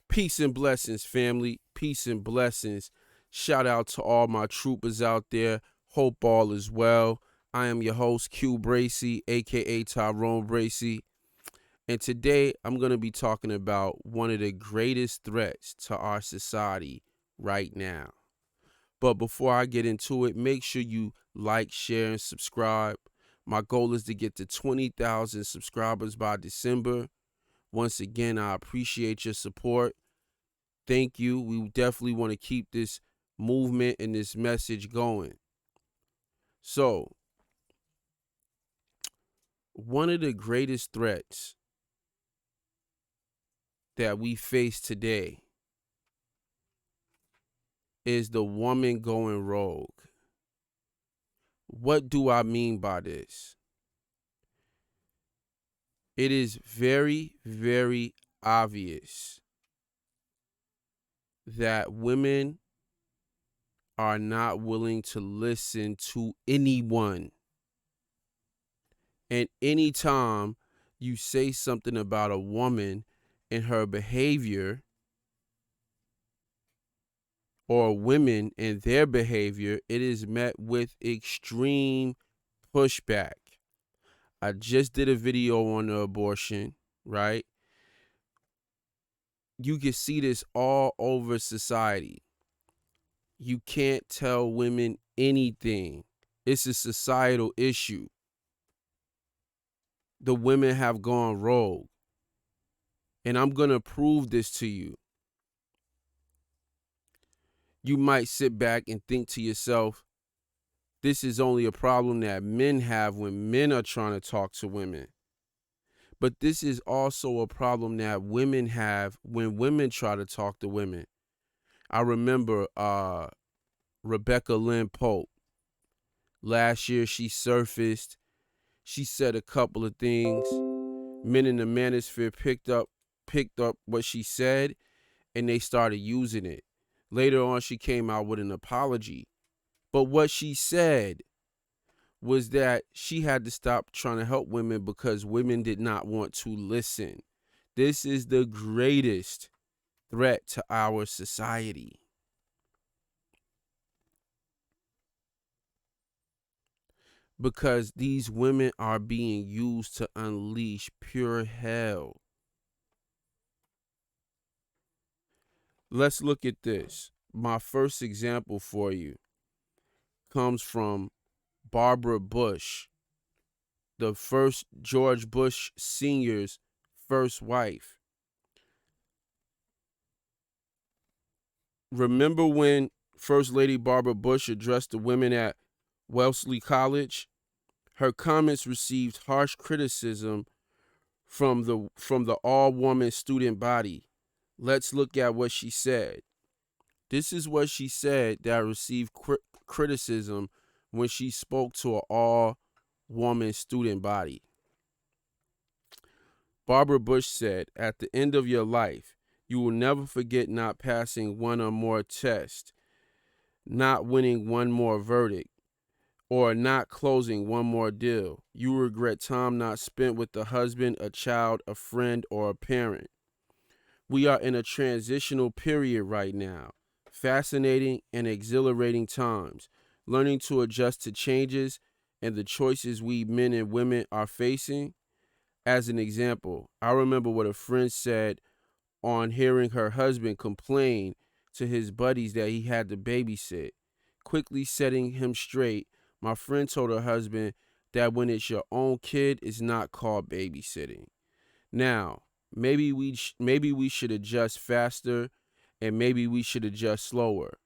Peace and blessings, family. Peace and blessings. Shout out to all my troopers out there. Hope all is well. I am your host, CueBracey, aka Tyrone Bracey. And today I'm going to be talking about one of the greatest threats to our society right now. But before I get into it, make sure you like, share, and subscribe. My goal is to get to 20,000 subscribers by December. Once again, I appreciate your support. Thank you. We definitely want to keep this movement and this message going. So, one of the greatest threats that we face today is the woman going rogue. What do I mean by this? It is very, very obvious that women are not willing to listen to anyone. And anytime you say something about a woman and her behavior, or women and their behavior, it is met with extreme pushback. I just did a video on the abortion, right? You can see this all over society. You can't tell women anything. It's a societal issue. The women have gone rogue. And I'm going to prove this to you. You might sit back and think to yourself, this is only a problem that men have when men are trying to talk to women. But this is also a problem that women have when women try to talk to women. I remember Rebecca Lynn Pope. Last year she surfaced. She said a couple of things. Men in the manosphere picked up what she said and they started using it. Later on she came out with an apology. But what she said was that she had to stop trying to help women because women did not want to listen. This is the greatest threat to our society. Because these women are being used to unleash pure hell. Let's look at this. My first example for you comes from Barbara Bush, the first George Bush Sr.'s first wife. Remember when First Lady Barbara Bush addressed the women at Wellesley College? Her comments received harsh criticism from the all-woman student body. Let's look at what she said. This is what she said that received criticism when she spoke to an all-woman student body. Barbara Bush said, "At the end of your life, you will never forget not passing one or more tests, not winning one more verdict, or not closing one more deal. You regret time not spent with a husband, a child, a friend, or a parent. We are in a transitional period right now. Fascinating and exhilarating times, learning to adjust to changes and the choices we men and women are facing." As an example, I remember what a friend said on hearing her husband complain to his buddies that he had to babysit. Quickly setting him straight, my friend told her husband that when it's your own kid, it's not called babysitting. Now, maybe we should adjust faster, and maybe we should adjust slower.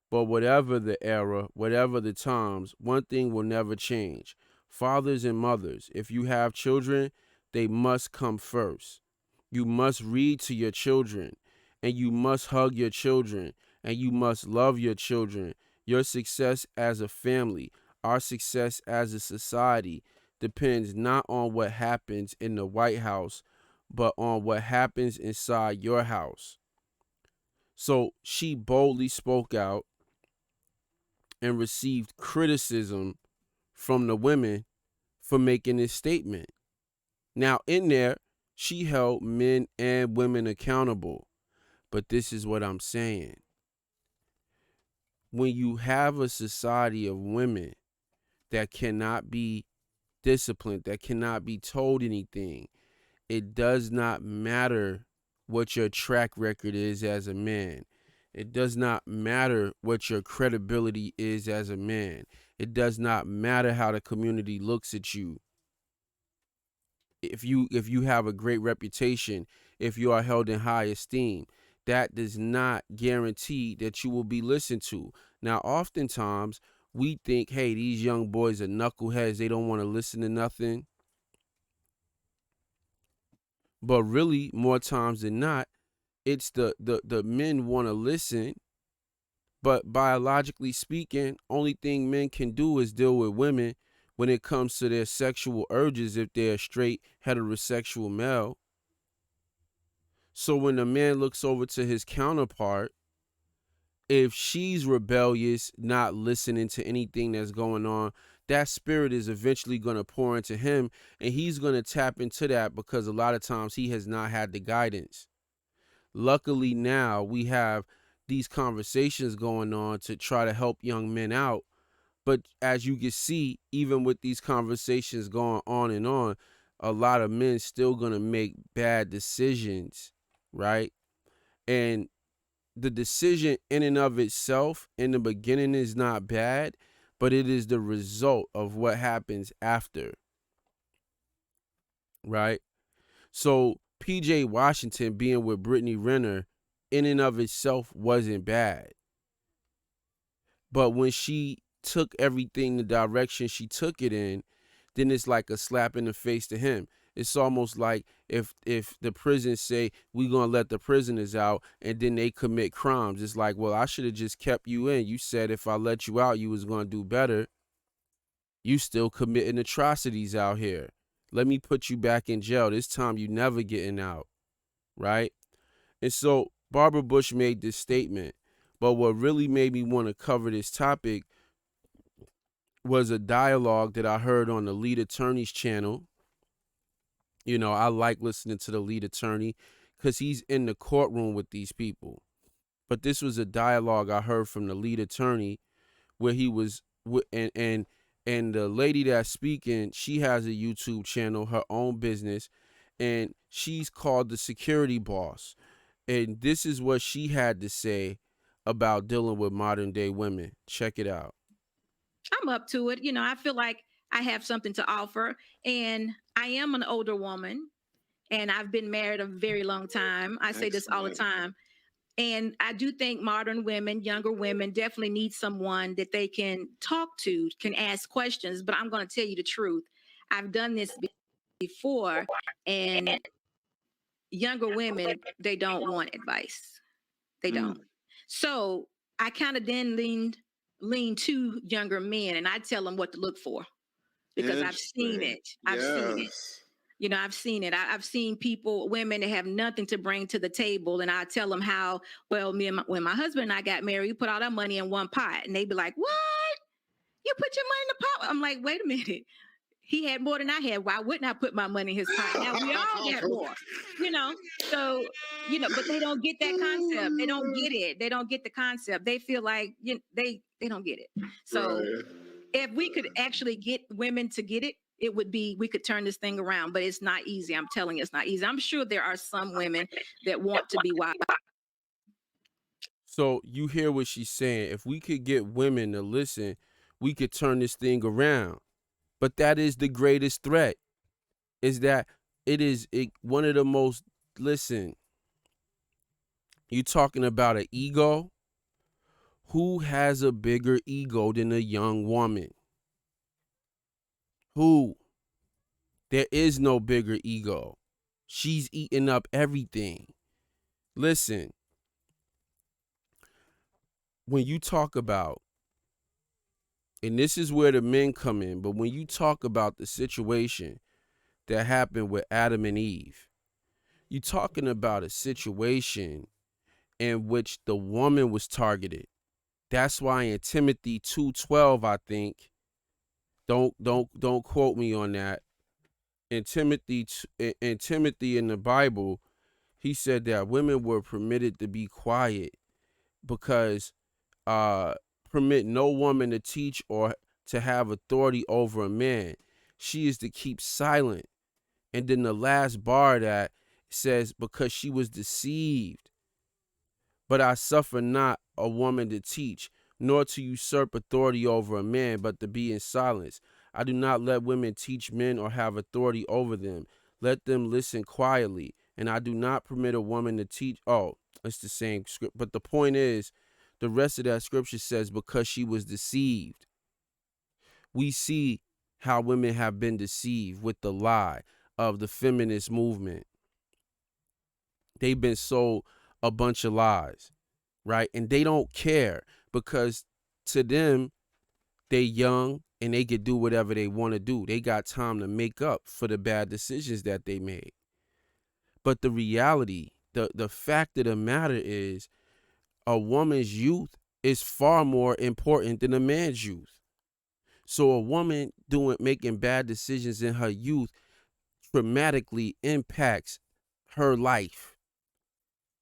But whatever the era, whatever the times, one thing will never change. Fathers and mothers, if you have children, they must come first. You must read to your children, and you must hug your children, and you must love your children. Your success as a family, our success as a society, depends not on what happens in the White House, but on what happens inside your house. So she boldly spoke out and received criticism from the women for making this statement. Now, in there, she held men and women accountable. But this is what I'm saying. When you have a society of women that cannot be disciplined, that cannot be told anything, it does not matter what your track record is as a man. It does not matter what your credibility is as a man. It does not matter how the community looks at you. If you have a great reputation, if you are held in high esteem, that does not guarantee that you will be listened to. Now, oftentimes we think, hey, these young boys are knuckleheads, they don't want to listen to nothing. But really, more times than not, it's the men want to listen, but biologically speaking, only thing men can do is deal with women when it comes to their sexual urges if they're a straight heterosexual male. So when a man looks over to his counterpart, if she's rebellious, not listening to anything that's going on, that spirit is eventually going to pour into him, and he's going to tap into that because a lot of times he has not had the guidance. Luckily now we have these conversations going on to try to help young men out. But as you can see, even with these conversations going on and on, a lot of men still going to make bad decisions, right? And the decision in and of itself in the beginning is not bad, but it is the result of what happens after, right? So PJ Washington being with Brittany Renner in and of itself wasn't bad. But when she took everything the direction she took it in, then it's like a slap in the face to him. It's almost like if the prisons say we gonna let the prisoners out and then they commit crimes. It's like, well, I should have just kept you in. You said if I let you out, you was gonna do better. You still committing atrocities out here. Let me put you back in jail. This time you never getting out, right? And so Barbara Bush made this statement. But what really made me want to cover this topic was a dialogue that I heard on the lead attorney's channel. You know, I like listening to the lead attorney because he's in the courtroom with these people. But this was a dialogue I heard from the lead attorney where he was, and the lady that's speaking, she has a YouTube channel, her own business, and she's called the security boss. And this is what she had to say about dealing with modern day women. Check it out. I'm up to it. I feel like I have something to offer, and I am an older woman, and I've been married a very long time. I say this all the time. And I do think modern women, younger women, definitely need someone that they can talk to, can ask questions. But I'm going to tell you the truth. I've done this before, and younger women, they don't want advice. They don't. So I kind of then lean to younger men, and I tell them what to look for because I've seen it. I've seen it. I've seen it. I've seen people, women that have nothing to bring to the table, and I tell them how, well, when my husband and I got married, we put all our money in one pot, and they'd be like, "What? You put your money in the pot?" I'm like, "Wait a minute. He had more than I had. Why wouldn't I put my money in his pot? Now we all got more, you know. So, but they don't get that concept. They don't get it. They don't get the concept. They feel like they don't get it. So, if we could actually get women to get it, it would be we could turn this thing around. But it's not easy. I'm telling you, it's not easy. I'm sure there are some women that want to be wild. So you hear what she's saying. If we could get women to listen, we could turn this thing around. But that is the greatest threat, is that one of the most, listen, you talking about an ego? Who has a bigger ego than a young woman? Who? There is no bigger ego. She's eating up everything. Listen, when you talk about, and this is where the men come in, but when you talk about the situation that happened with Adam and Eve, you're talking about a situation in which the woman was targeted. That's why in Timothy 2:12, I think, don't quote me on that. In Timothy in the Bible, He said that women were permitted to be quiet because permit no woman to teach or to have authority over a man. She is to keep silent. And then the last bar that says, because she was deceived. But I suffer not a woman to teach, nor to usurp authority over a man, but to be in silence. I do not let women teach men or have authority over them. Let them listen quietly. And I do not permit a woman to teach. Oh, it's the same script. But the point is, the rest of that scripture says, because she was deceived. We see how women have been deceived with the lie of the feminist movement. They've been sold a bunch of lies, right? And they don't care because to them, they young and they can do whatever they want to do. They got time to make up for the bad decisions that they made. But the reality, the fact of the matter is, a woman's youth is far more important than a man's youth. So a woman making bad decisions in her youth dramatically impacts her life.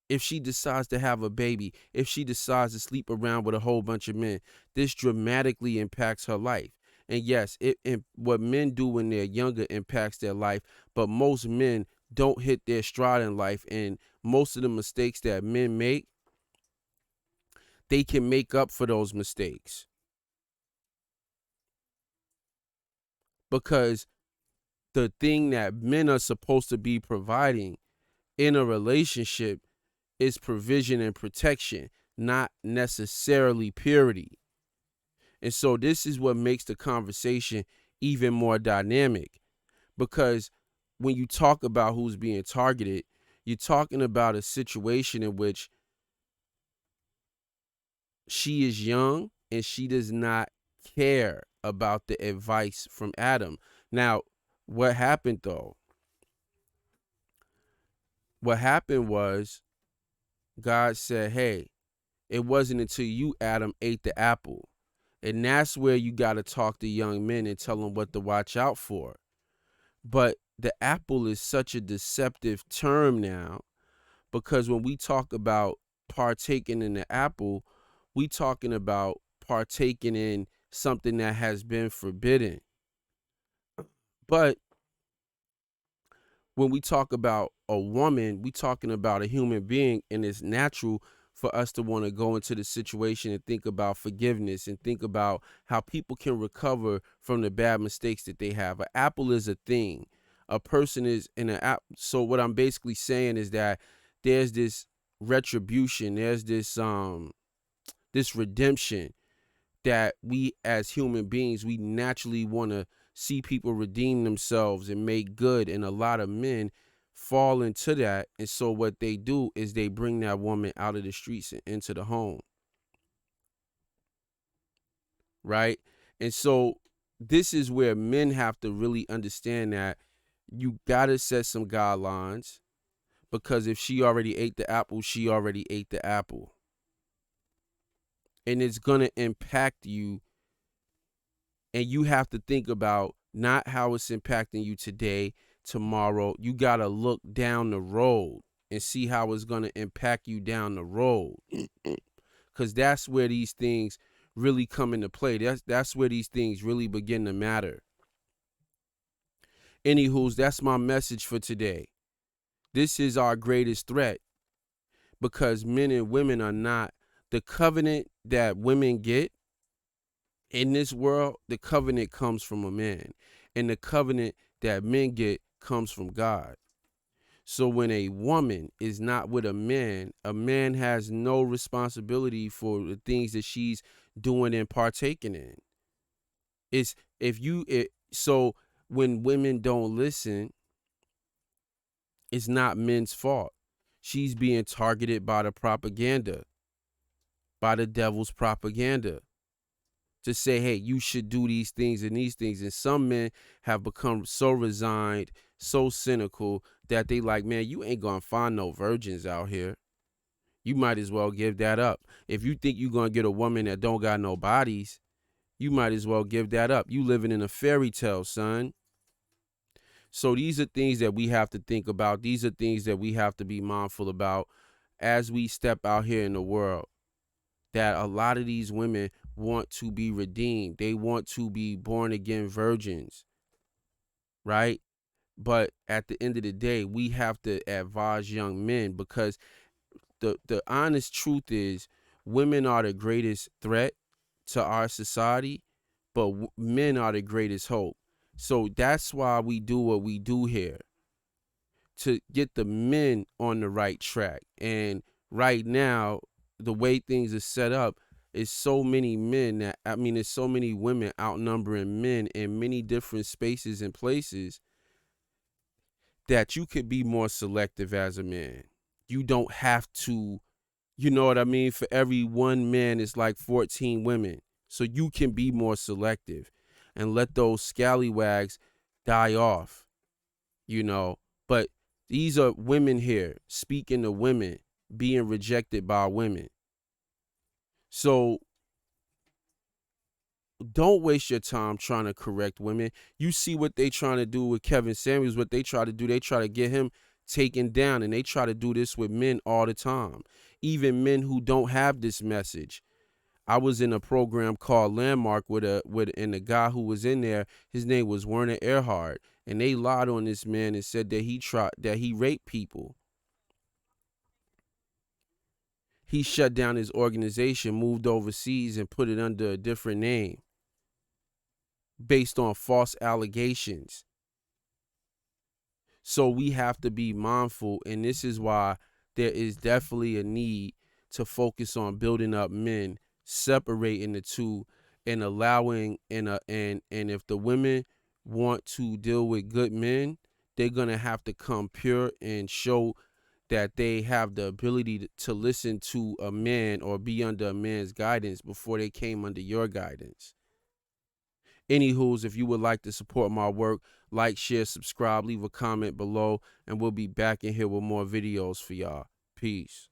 If she decides to have a baby, if she decides to sleep around with a whole bunch of men, this dramatically impacts her life. And yes, what men do when they're younger impacts their life, but most men don't hit their stride in life. And most of the mistakes that men make, they can make up for those mistakes. Because the thing that men are supposed to be providing in a relationship is provision and protection, not necessarily purity. And so this is what makes the conversation even more dynamic, because when you talk about who's being targeted, you're talking about a situation in which she is young and she does not care about the advice from Adam. Now, what happened though? What happened was God said, hey, it wasn't until you, Adam, ate the apple. And that's where you got to talk to young men and tell them what to watch out for. But the apple is such a deceptive term now, because when we talk about partaking in the apple, we talking about partaking in something that has been forbidden. But when we talk about a woman, we talking about a human being, and it's natural for us to want to go into the situation and think about forgiveness and think about how people can recover from the bad mistakes that they have. An apple is a thing. A person is in an app. So what I'm basically saying is that there's this retribution, there's this redemption that we as human beings, we naturally want to see people redeem themselves and make good. And a lot of men fall into that. And so what they do is they bring that woman out of the streets and into the home. Right. And so this is where men have to really understand that you got to set some guidelines, because if she already ate the apple, she already ate the apple. And it's going to impact you. And you have to think about not how it's impacting you today, tomorrow. You got to look down the road and see how it's going to impact you down the road. Because that's where these things really come into play. That's where these things really begin to matter. Anywho's, that's my message for today. This is our greatest threat, because men and women are not. The covenant that women get in this world, the covenant comes from a man, and the covenant that men get comes from God. So when a woman is not with a man has no responsibility for the things that she's doing and partaking in. So when women don't listen, it's not men's fault. She's being targeted by the propaganda, by the devil's propaganda, to say, hey, you should do these things and these things. And some men have become so resigned, so cynical, that they like, man, you ain't gonna find no virgins out here. You might as well give that up. If you think you're gonna get a woman that don't got no bodies, you might as well give that up. You living in a fairy tale, son. So these are things that we have to think about. These are things that we have to be mindful about as we step out here in the world, that a lot of these women want to be redeemed. They want to be born again virgins, right? But at the end of the day, we have to advise young men, because the honest truth is women are the greatest threat to our society, but men are the greatest hope. So that's why we do what we do here, to get the men on the right track. And right now, the way things are set up, is so many men that, I mean, there's so many women outnumbering men in many different spaces and places, that you could be more selective as a man. You don't have to, you know what I mean? For every one man, it's like 14 women. So you can be more selective and let those scallywags die off, you know. But these are women here speaking to women, being rejected by women. So don't waste your time trying to correct women. You see what they trying to do with Kevin Samuels, what they try to do. They try to get him taken down, and they try to do this with men all the time. Even men who don't have this message. I was in a program called Landmark and the guy who was in there, his name was Werner Erhard, and they lied on this man and said that he raped people. He shut down his organization, moved overseas, and put it under a different name based on false allegations. So we have to be mindful, and this is why there is definitely a need to focus on building up men, separating the two, and allowing and if the women want to deal with good men, they're gonna have to come pure and show that they have the ability to listen to a man or be under a man's guidance before they came under your guidance. Anywho's, if you would like to support my work, like, share, subscribe, leave a comment below, and we'll be back in here with more videos for y'all. Peace.